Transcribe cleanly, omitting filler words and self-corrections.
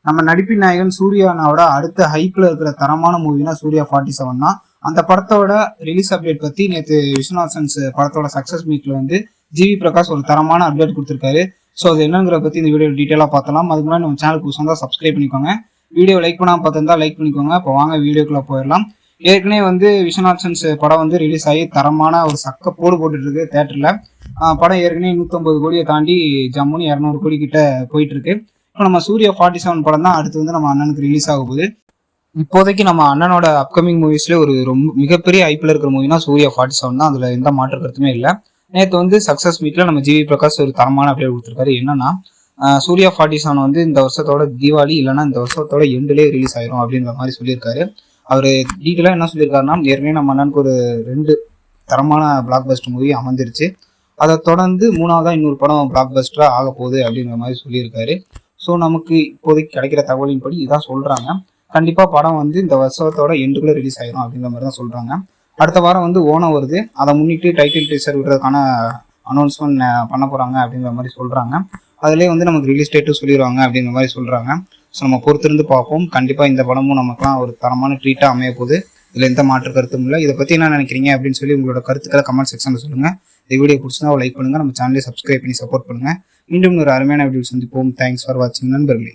நம்ம நடிப்பின் நாயகன் சூர்யானாவோட அடுத்த ஹைப்ல இருக்கிற தரமான மூவினா சூர்யா 47 தான். அந்த படத்தோட ரிலீஸ் அப்டேட் பத்தி நேற்று விஸ்வநாத் சன்ஸ் படத்தோட சக்சஸ் மீட்ல வந்து ஜிவி பிரகாஷ் ஒரு தரமான அப்டேட் கொடுத்திருக்காரு. ஸோ அது என்னங்கிற பத்தி இந்த வீடியோ டீட்டெயிலாக பார்த்தலாம். அதுக்கு முன்னாடி நம்ம சேனலுக்கு புதுசாக தான் சப்ஸ்கிரைப் பண்ணிக்கோங்க. வீடியோ லைக் பண்ணாமல் பார்த்துருந்தா லைக் பண்ணிக்கோங்க. இப்போ வாங்க வீடியோக்குள்ள போயிடலாம். ஏற்கனவே வந்து விஸ்வநாத் சன்ஸ் படம் வந்து ரிலீஸ் ஆகி தரமான ஒரு சக்க போட்டுட்டு இருக்கு தேட்டர்ல. படம் ஏற்கனவே 150 கோடியை தாண்டி ஜம்முன்னு 200 கோடி கிட்ட போயிட்டு இருக்கு. இப்போ நம்ம சூர்யா 47 படம் தான் அடுத்து வந்து நம்ம அண்ணனுக்கு ரிலீஸ் ஆக போகுது. இப்போதைக்கு நம்ம அண்ணனோட அப்கமிங் மூவிஸ்ல ஒரு ரொம்ப மிகப்பெரிய ஐபிஎல் இருக்கிற மூவினா சூர்யா 47 தான். அதுல எந்த மாற்று கருத்துமே இல்லை. நேற்று வந்து சக்சஸ் மீட்ல நம்ம ஜிவி பிரகாஷ் ஒரு தரமான அப்டேட் கொடுத்துருக்காரு. என்னன்னா சூர்யா 47 வந்து இந்த வருஷத்தோட தீபாவளி இல்லைன்னா இந்த வருஷத்தோட எண்டுலேயே ரிலீஸ் ஆயிரும் அப்படின்ற மாதிரி சொல்லியிருக்காரு. அவர் டீட்டெயிலாக என்ன சொல்லியிருக்காருன்னா, ஏற்கனவே நம்ம அண்ணனுக்கு ஒரு 2 தரமான பிளாக் பஸ்டர் மூவி அமைஞ்சிருச்சு. அதை தொடர்ந்து 3ஆவதா இன்னொரு படம் பிளாக் பஸ்டரா ஆக போகுது அப்படின்ற மாதிரி சொல்லியிருக்காரு. ஸோ நமக்கு இப்போதைக்கு கிடைக்கிற தகவலின்படி இதான் சொல்றாங்க. கண்டிப்பா படம் வந்து இந்த வருஷத்தோட எண்டுக்குள்ள ரிலீஸ் ஆயிரும் அப்படின்ற மாதிரி தான் சொல்றாங்க. அடுத்த வாரம் வந்து ஓணம் வருது. அதை முன்னிட்டு டைட்டில் டீசர் விடுறதுக்கான அனௌன்ஸ்மெண்ட் பண்ண போறாங்க அப்படின்ற மாதிரி சொல்றாங்க. அதுலேயே வந்து நமக்கு ரிலீஸ் டேட்டும் சொல்லிடுவாங்க அப்படின்ற மாதிரி சொல்றாங்க. ஸோ நம்ம பொறுத்திருந்து பார்ப்போம். கண்டிப்பா இந்த படமும் நமக்குலாம் ஒரு தரமான ட்ரீட்டா அமைய போகுது. இதுல எந்த மாற்று கருத்தும் இல்லை. இதை பத்தி என்ன நினைக்கிறீங்க அப்படின்னு சொல்லி உங்களோட கருத்துக்களை கமெண்ட் செக்ஷன்ல சொல்லுங்க. இந்த வீடியோ பிடிச்சிருந்தா லைக் பண்ணுங்க. நம்ம சேனலை சப்ஸ்கிரைப் பண்ணி சப்போர்ட் பண்ணுங்க. மீண்டும் ஒரு அருமையான வீடியோ சந்திப்போம். தேங்க்ஸ் ஃபார் வாட்சிங் நண்பர்களே.